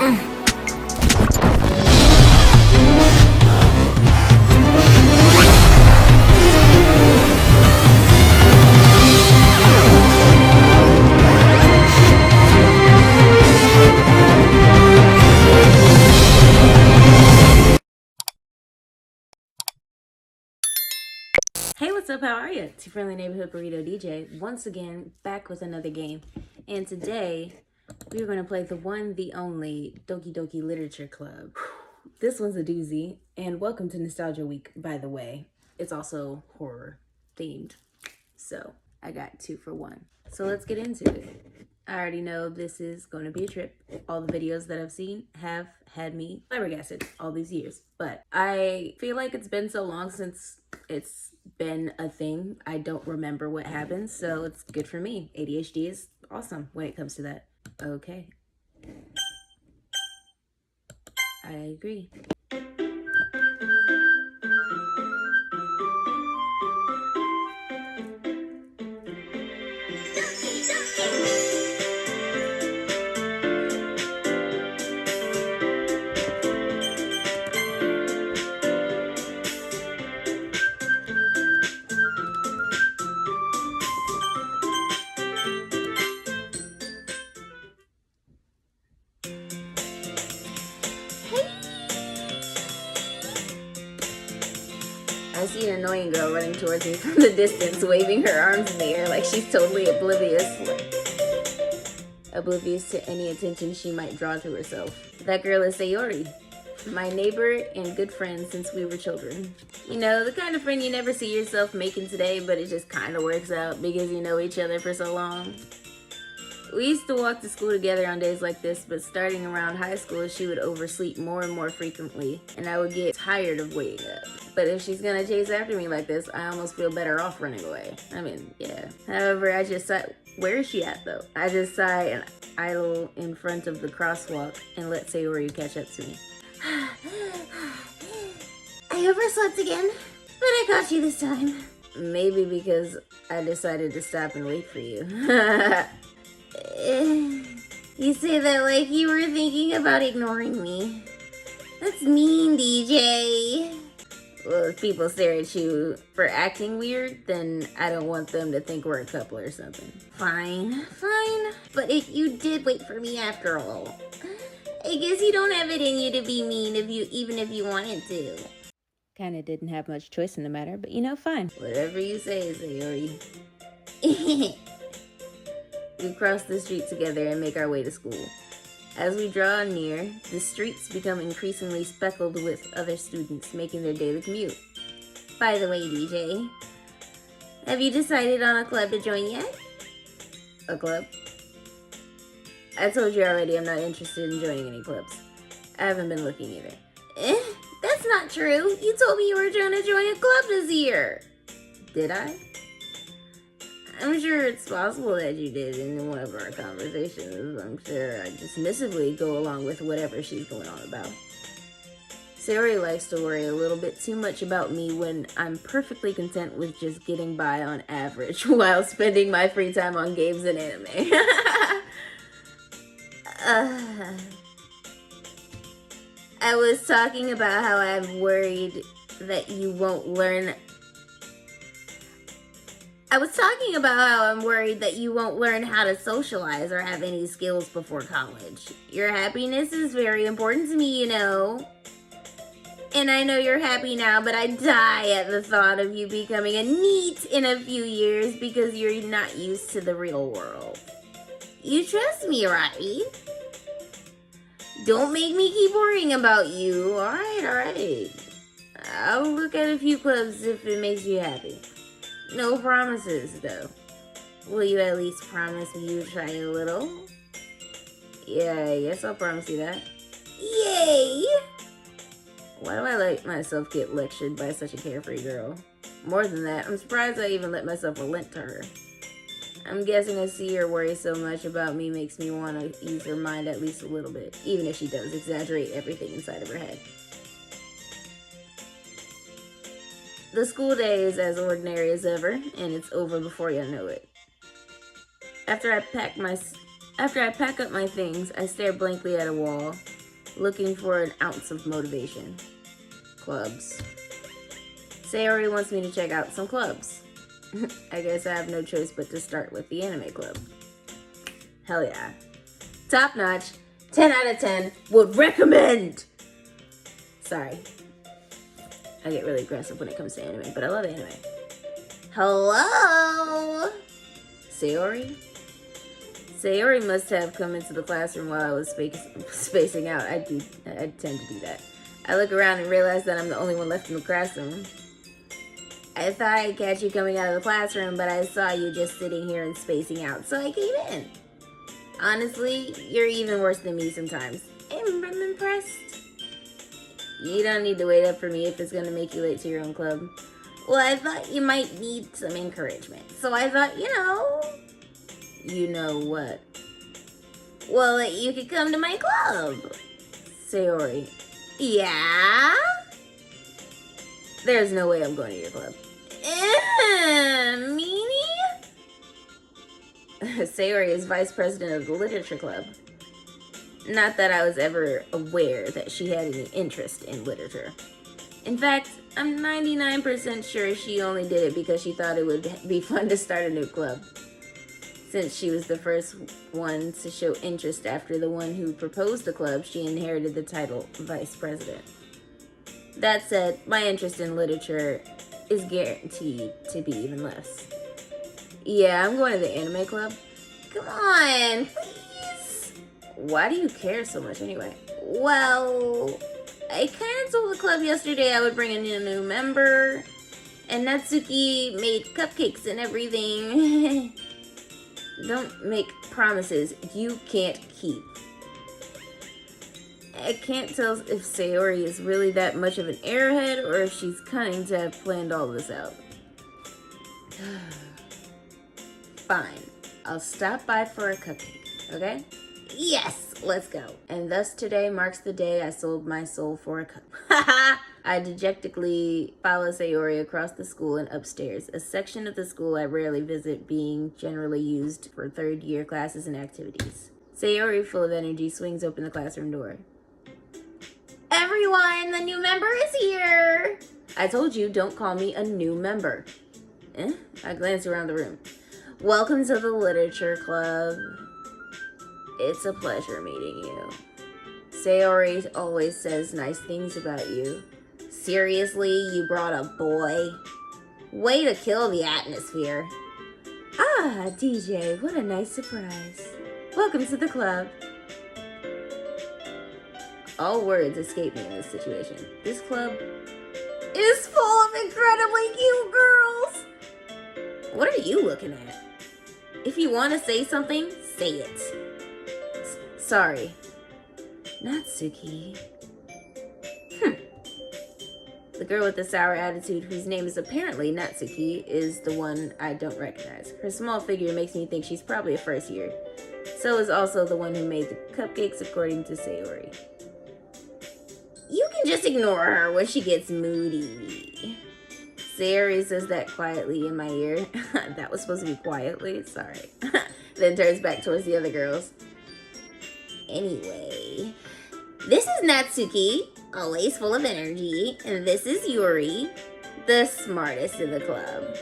Hey, what's up? How are you? It's your friendly neighborhood burrito DJ, once again back with another game. And today we're going to play the one, the only Doki Doki Literature Club. This one's a doozy, and welcome to Nostalgia Week, by the way. It's also horror themed, so I got 2 for 1. So let's get into it. I already know this is going to be a trip. All the videos that I've seen have had me flabbergasted all these years. But I feel like it's been so long since it's been a thing. I don't remember what happened, so it's good for me. ADHD is awesome when it comes to that. Okay. I agree. I see an annoying girl running towards me from the distance, waving her arms in the air like she's totally oblivious to any attention she might draw to herself. That girl is Sayori, my neighbor and good friend since we were children. You know, the kind of friend you never see yourself making today, but it just kind of works out because you know each other for so long. We used to walk to school together on days like this, but starting around high school, she would oversleep more and more frequently, and I would get tired of waking up. But if she's gonna chase after me like this, I almost feel better off running away. I mean, yeah. However, I just sigh. Where is she at, though? I just sigh and idle in front of the crosswalk and let Sayori catch up to me. I overslept again, but I got you this time. Maybe because I decided to stop and wait for you. You say that like you were thinking about ignoring me. That's mean, DJ. Well, if people stare at you for acting weird, then I don't want them to think we're a couple or something. Fine. But you did wait for me after all. I guess you don't have it in you to be mean even if you wanted to. Kinda didn't have much choice in the matter, but you know, fine. Whatever you say, Sayori. We cross the street together and make our way to school. As we draw near, the streets become increasingly speckled with other students making their daily commute. By the way, DJ, have you decided on a club to join yet? A club? I told you already I'm not interested in joining any clubs. I haven't been looking either. That's not true. You told me you were trying to join a club this year. Did I? I'm sure it's possible that you did in one of our conversations. I'm sure I dismissively go along with whatever she's going on about. Sayori likes to worry a little bit too much about me when I'm perfectly content with just getting by on average while spending my free time on games and anime. I was talking about how I'm worried that you won't learn how to socialize or have any skills before college. Your happiness is very important to me, you know. And I know you're happy now, but I die at the thought of you becoming a NEET in a few years because you're not used to the real world. You trust me, right? Don't make me keep worrying about you. All right. I'll look at a few clubs if it makes you happy. No promises, though. Will you at least promise me you'll try a little? Yeah, I guess I'll promise you that. Yay! Why do I let myself get lectured by such a carefree girl? More than that, I'm surprised I even let myself relent to her. I'm guessing to see her worry so much about me makes me want to ease her mind at least a little bit, even if she does exaggerate everything inside of her head. The school day is as ordinary as ever, and it's over before you know it. After I pack up my things, I stare blankly at a wall, looking for an ounce of motivation. Clubs. Sayori wants me to check out some clubs. I guess I have no choice but to start with the anime club. Hell yeah. Top notch, 10 out of 10, would recommend! Sorry. I get really aggressive when it comes to anime, but I love anime. Hello? Sayori? Sayori must have come into the classroom while I was spacing out. I tend to do that. I look around and realize that I'm the only one left in the classroom. I thought I'd catch you coming out of the classroom, but I saw you just sitting here and spacing out, so I came in. Honestly, you're even worse than me sometimes. I'm impressed. You don't need to wait up for me if it's going to make you late to your own club. Well, I thought you might need some encouragement, so I thought, You know what? Well, that you could come to my club. Sayori. Yeah? There's no way I'm going to your club. Meanie? Sayori is vice president of the literature club. Not that I was ever aware that she had any interest in literature. In fact, I'm 99% sure she only did it because she thought it would be fun to start a new club. Since she was the first one to show interest after the one who proposed the club, she inherited the title vice president. That said, my interest in literature is guaranteed to be even less. Yeah, I'm going to the anime club. Come on, please. Why do you care so much anyway? Well, I kind of told the club yesterday I would bring in a new member, and Natsuki made cupcakes and everything. Don't make promises you can't keep. I can't tell if Sayori is really that much of an airhead or if she's cunning to have planned all this out. Fine. I'll stop by for a cupcake, okay? Yes, let's go. And thus today marks the day I sold my soul for a cup. I dejectedly follow Sayori across the school and upstairs, a section of the school I rarely visit being generally used for third-year classes and activities. Sayori, full of energy, swings open the classroom door. Everyone, the new member is here! I told you, don't call me a new member. I glance around the room. Welcome to the literature club. It's a pleasure meeting you. Sayori always says nice things about you. Seriously, you brought a boy? Way to kill the atmosphere. Ah, DJ, what a nice surprise. Welcome to the club. All words escape me in this situation. This club is full of incredibly cute girls. What are you looking at? If you want to say something, say it. Sorry. Natsuki. The girl with the sour attitude, whose name is apparently Natsuki, is the one I don't recognize. Her small figure makes me think she's probably a first year. So is also the one who made the cupcakes, according to Sayori. You can just ignore her when she gets moody. Sayori says that quietly in my ear. That was supposed to be quietly? Sorry. Then turns back towards the other girls. Anyway, this is Natsuki, always full of energy, and this is Yuri, the smartest in the club.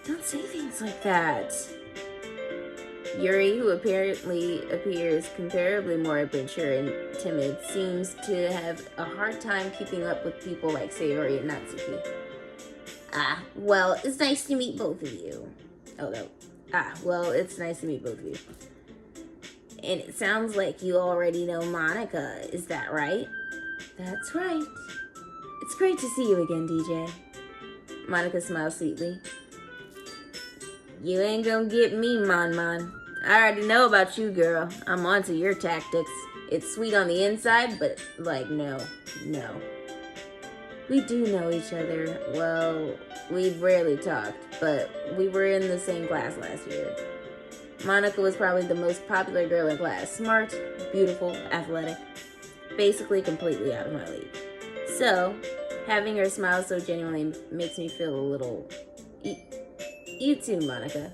Don't say things like that. Yuri, who apparently appears comparably more immature and timid, seems to have a hard time keeping up with people like Sayori and Natsuki. Well, it's nice to meet both of you. It's nice to meet both of you. And it sounds like you already know Monica, is that right? That's right. It's great to see you again, DJ. Monica smiles sweetly. You ain't gonna get me, Mon. I already know about you, girl. I'm onto your tactics. It's sweet on the inside, but, no. We do know each other. Well, we've rarely talked, but we were in the same class last year. Monica was probably the most popular girl in class. Smart, beautiful, athletic. Basically completely out of my league. So, having her smile so genuinely makes me feel a little... You too, Monica.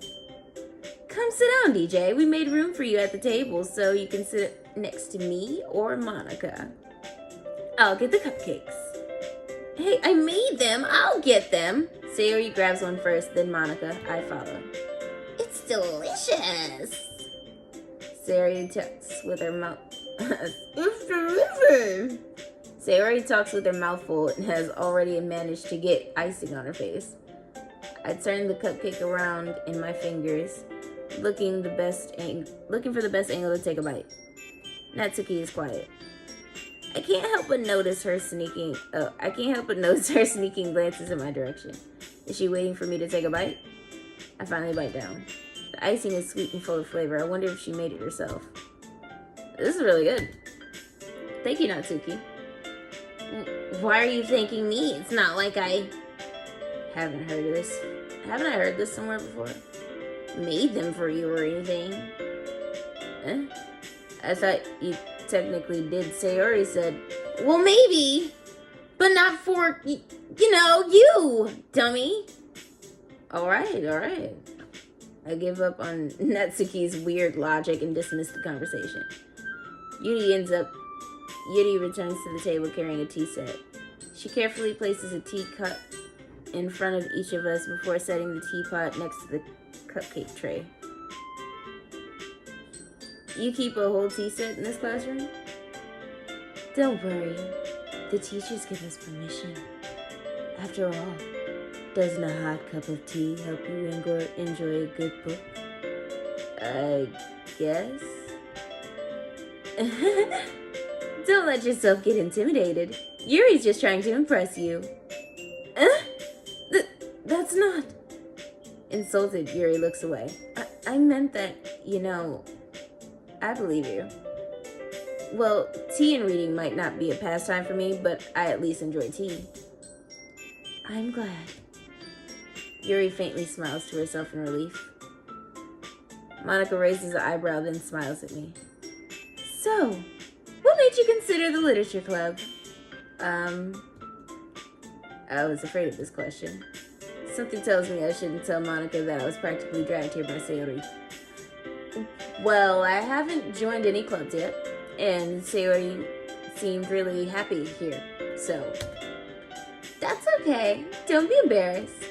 Come sit down, DJ. We made room for you at the table so you can sit next to me or Monica. I'll get the cupcakes. Hey, I made them. I'll get them. Sayori grabs one first, then Monica. I follow. It's delicious. Sayori talks with her mouth. Sayori talks with her mouth full and has already managed to get icing on her face. I turn the cupcake around in my fingers, looking for the best angle to take a bite. Natsuki is quiet. I can't help but notice her sneaking glances in my direction. Is she waiting for me to take a bite? I finally bite down. The icing is sweet and full of flavor. I wonder if she made it herself. This is really good. Thank you, Natsuki. Why are you thanking me? It's not like I haven't heard of this. Haven't I heard this somewhere before? Made them for you or anything? I thought you technically did. Sayori said, well, maybe, but not for, you, dummy. All right. I give up on Natsuki's weird logic and dismiss the conversation. Yuri returns to the table carrying a tea set. She carefully places a teacup in front of each of us before setting the teapot next to the cupcake tray. You keep a whole tea set in this classroom? Don't worry. The teachers give us permission. After all, doesn't a hot cup of tea help you enjoy a good book? I guess. Don't let yourself get intimidated. Yuri's just trying to impress you. That's not... Insulted, Yuri looks away. I meant that, I believe you. Well, tea and reading might not be a pastime for me, but I at least enjoy tea. I'm glad. Yuri faintly smiles to herself in relief. Monica raises an eyebrow, then smiles at me. So, what made you consider the literature club? I was afraid of this question. Something tells me I shouldn't tell Monica that I was practically dragged here by Sayori. Well, I haven't joined any clubs yet, and Sayori seemed really happy here, so... That's okay. Don't be embarrassed.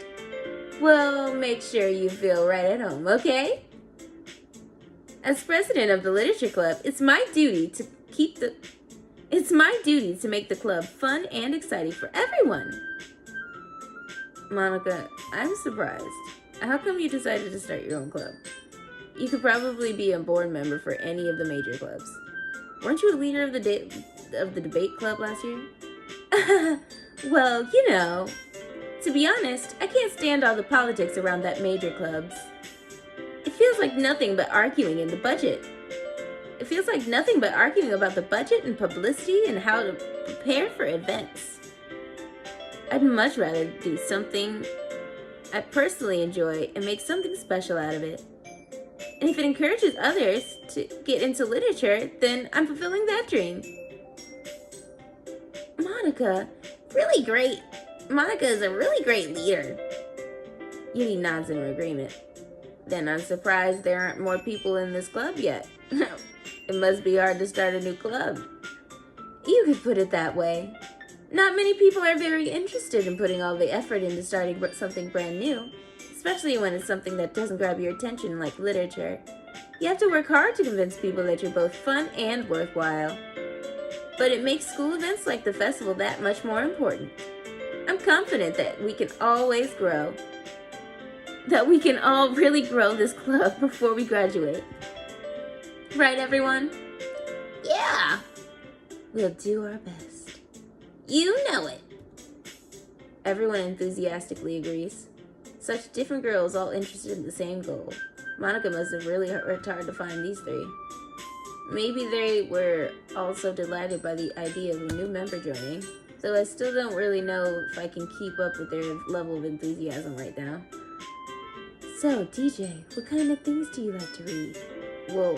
Well, make sure you feel right at home, okay? As president of the literature club, it's my duty to make the club fun and exciting for everyone. Monica, I'm surprised. How come you decided to start your own club? You could probably be a board member for any of the major clubs. Weren't you a leader of the debate club last year? Well, to be honest, I can't stand all the politics around that major clubs. It feels like nothing but arguing in the budget. It feels like nothing but arguing about the budget and publicity and how to prepare for events. I'd much rather do something I personally enjoy and make something special out of it. And if it encourages others to get into literature, then I'm fulfilling that dream. Monica is a really great leader. Yuri nods in agreement. Then I'm surprised there aren't more people in this club yet. It must be hard to start a new club. You could put it that way. Not many people are very interested in putting all the effort into starting something brand new, especially when it's something that doesn't grab your attention like literature. You have to work hard to convince people that you're both fun and worthwhile. But it makes school events like the festival that much more important. I'm confident that we can always grow. That we can all really grow this club before we graduate. Right, everyone? Yeah! We'll do our best. You know it. Everyone enthusiastically agrees. Such different girls all interested in the same goal. Monica must have really worked hard to find these three. Maybe they were also delighted by the idea of a new member joining, though I still don't really know if I can keep up with their level of enthusiasm right now. So, DJ, what kind of things do you like to read? Well,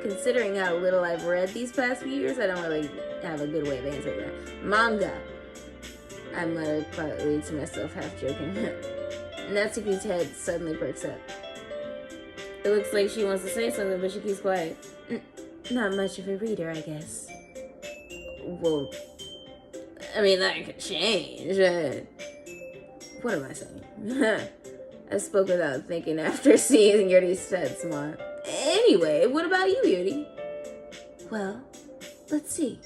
considering how little I've read these past few years, I don't really have a good way of answering that. Manga. I muttered quietly to myself, half joking. Natsuki's head suddenly perks up. It looks like she wants to say something, but she keeps quiet. Not much of a reader, I guess. Well, I mean, that could change. What am I saying? I spoke without thinking after seeing Yuri's sad smile. Anyway, what about you, Yuri? Well, let's see.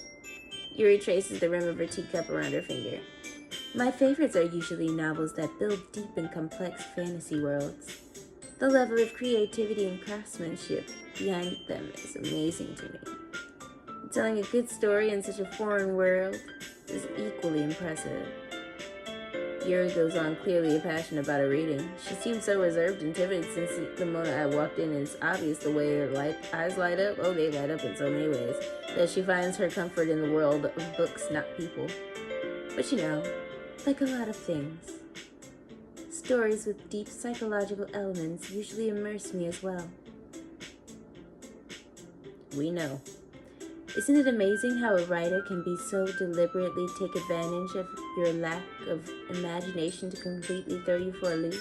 Yuri traces the rim of her teacup around her finger. My favorites are usually novels that build deep and complex fantasy worlds. The level of creativity and craftsmanship behind them is amazing to me. Telling a good story in such a foreign world is equally impressive. Yuri goes on, clearly passionate about her reading. She seems so reserved and timid since the moment I walked in, and it's obvious the way her eyes light up. Oh, they light up in so many ways. That she finds her comfort in the world of books, not people. But you know, like a lot of things, stories with deep psychological elements usually immerse me as well. We know. Isn't it amazing how a writer can be so deliberately take advantage of your lack of imagination to completely throw you for a loop?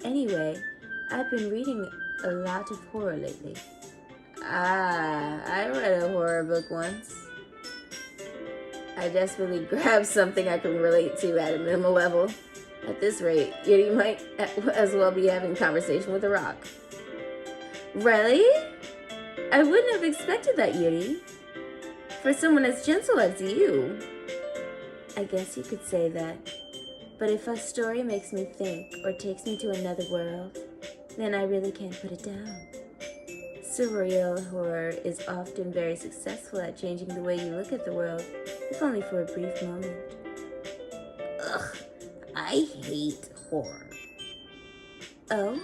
Anyway, I've been reading a lot of horror lately. I read a horror book once. I desperately grabbed something I can relate to at a minimal level. At this rate, Yuri might as well be having a conversation with a rock. Really? I wouldn't have expected that, Yuri. For someone as gentle as you. I guess you could say that. But if a story makes me think or takes me to another world, then I really can't put it down. Surreal horror is often very successful at changing the way you look at the world, if only for a brief moment. Ugh, I hate horror. Oh?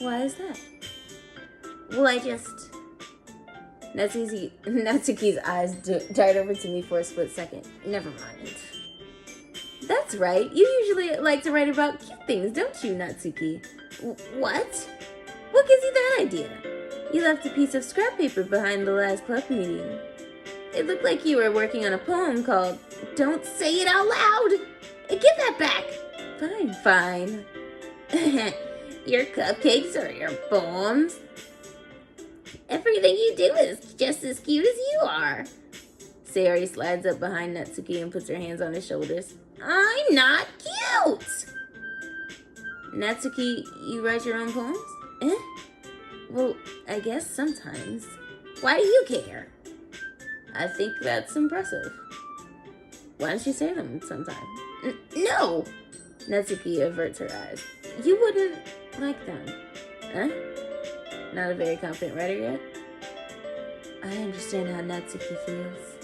Why is that? Well, Natsuki's eyes darted over to me for a split second. Never mind. That's right. You usually like to write about cute things, don't you, Natsuki? What? What gives you that idea? You left a piece of scrap paper behind the last club meeting. It looked like you were working on a poem called Don't Say It Out Loud! Give that back! Fine. Your cupcakes or your poems? Everything you do is just as cute as you are. Sayori slides up behind Natsuki and puts her hands on his shoulders. I'm not cute! Natsuki, you write your own poems? Well, I guess sometimes. Why do you care? I think that's impressive. Why don't you say them sometime? No! Natsuki averts her eyes. You wouldn't like them. Huh? Not a very confident writer yet? I understand how Natsuki feels.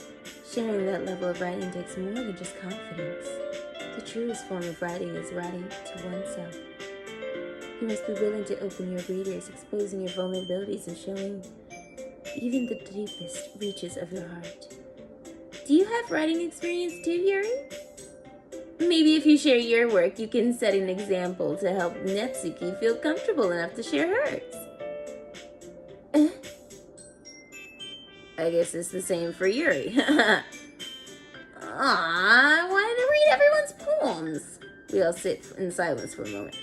Sharing that level of writing takes more than just confidence. The truest form of writing is writing to oneself. You must be willing to open your readers, exposing your vulnerabilities and showing even the deepest reaches of your heart. Do you have writing experience too, Yuri? Maybe if you share your work, you can set an example to help Natsuki feel comfortable enough to share hers. I guess it's the same for Yuri. I wanted to read everyone's poems. We all sit in silence for a moment.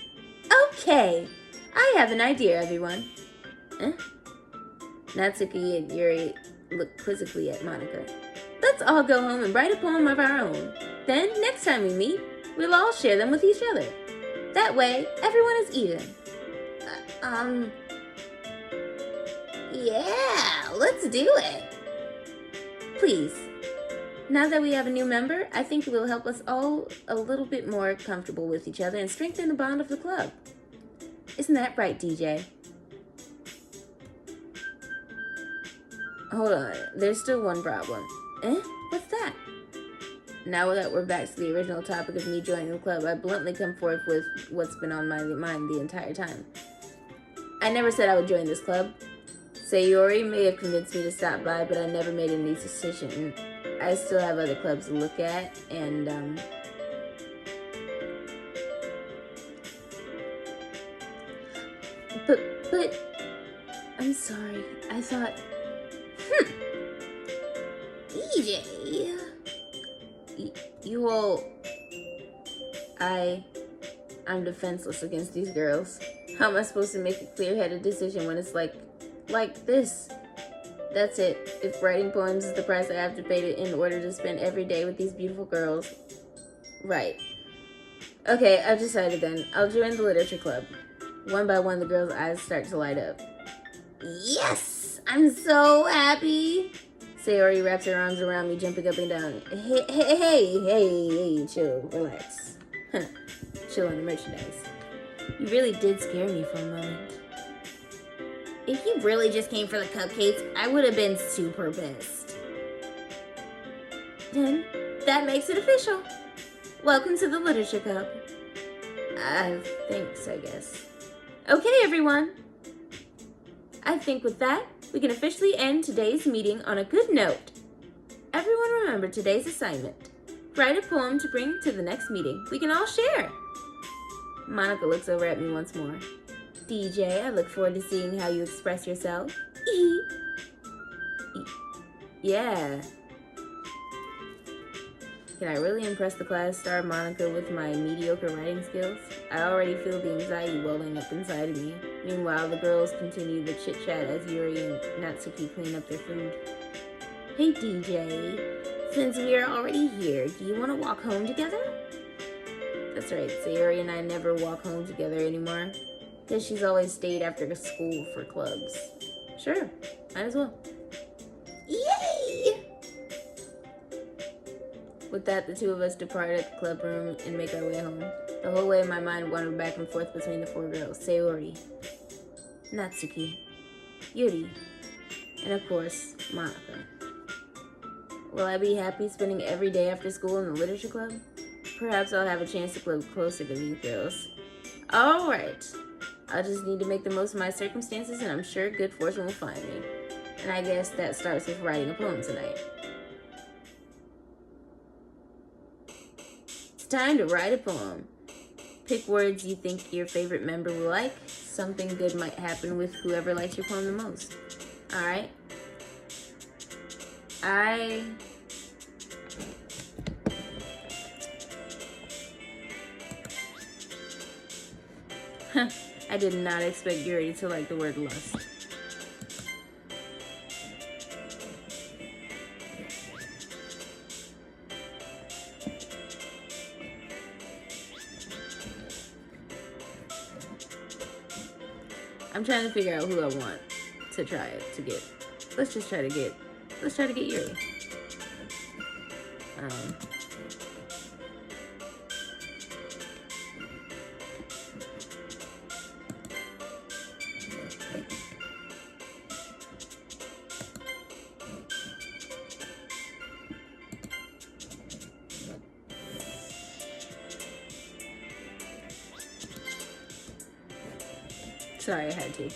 Okay, I have an idea, everyone. Natsuki and Yuri look quizzically at Monica. Let's all go home and write a poem of our own. Then, next time we meet, we'll all share them with each other. That way, everyone is even. Yeah, let's do it. Please. Now that we have a new member, I think it will help us all a little bit more comfortable with each other and strengthen the bond of the club. Isn't that right, DJ? Hold on, there's still one problem. What's that? Now that we're back to the original topic of me joining the club, I bluntly come forth with what's been on my mind the entire time. I never said I would join this club. Sayori may have convinced me to stop by, but I never made any decision. I still have other clubs to look at, and, But, I'm sorry, I thought, EJ, you all, I'm defenseless against these girls. How am I supposed to make a clear-headed decision when it's like this? That's it. If writing poems is the price I have to pay in order to spend every day with these beautiful girls. Right. Okay, I've decided then. I'll join the literature club. One by one, the girls' eyes start to light up. Yes! I'm so happy! Sayori wraps her arms around me, jumping up and down. Hey, chill, relax. Chill on the merchandise. You really did scare me for a moment. If you really just came for the cupcakes, I would have been super pissed. Then, that makes it official. Welcome to the Literature Club. Thanks, I guess. Okay, everyone. I think with that, we can officially end today's meeting on a good note. Everyone remember today's assignment. Write a poem to bring to the next meeting. We can all share. Monica looks over at me once more. DJ, I look forward to seeing how you express yourself. Yeah. Can I really impress the class star Monica with my mediocre writing skills? I already feel the anxiety welling up inside of me. Meanwhile, the girls continue the chit-chat as Yuri and Natsuki clean up their food. Hey DJ, since we are already here, do you want to walk home together? That's right, Sayori and I never walk home together anymore. Because she's always stayed after school for clubs. Sure, might as well. Yay! With that, the two of us depart at the club room and make our way home. The whole way, my mind wandered back and forth between the four girls. Sayori, Natsuki, Yuri, and of course, Monica. Will I be happy spending every day after school in the literature club? Perhaps I'll have a chance to club closer to these girls. Alright. I just need to make the most of my circumstances, and I'm sure good fortune will find me. And I guess that starts with writing a poem tonight. It's time to write a poem. Pick words you think your favorite member will like. Something good might happen with whoever likes your poem the most. Alright? I did not expect Yuri to like the word lust. I'm trying to figure out who I want to try it to get. Let's try to get Yuri. Sorry, I had to.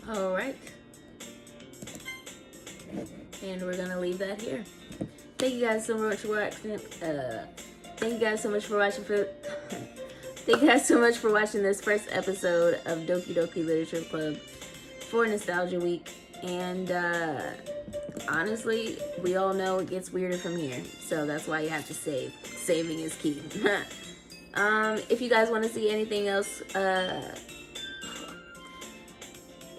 All right. And we're gonna leave that here. Thank you guys so much for watching. Thank you guys so much for watching. Thank you guys so much for watching this first episode of Doki Doki Literature Club for Nostalgia Week. And honestly, we all know it gets weirder from here, so that's why you have to save. Saving is key. If you guys want to see anything else,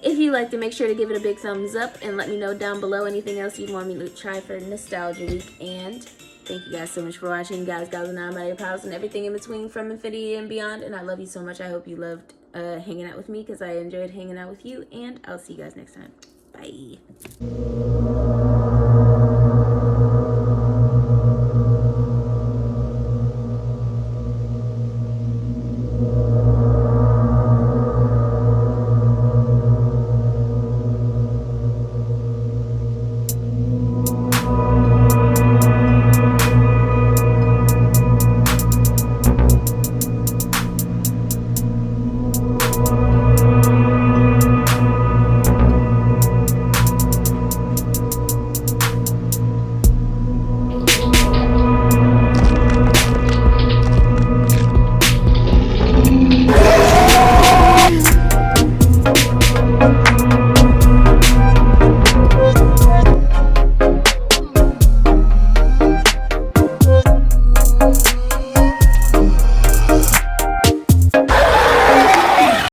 if you like to, make sure to give it a big thumbs up and let me know down below anything else you'd want me to try for Nostalgia Week. And thank you guys so much for watching, guys, gals, and non-binary pals, and everything in between from infinity and beyond. And I love you so much. I hope you loved hanging out with me, because I enjoyed hanging out with you. And I'll see you guys next time. Bye.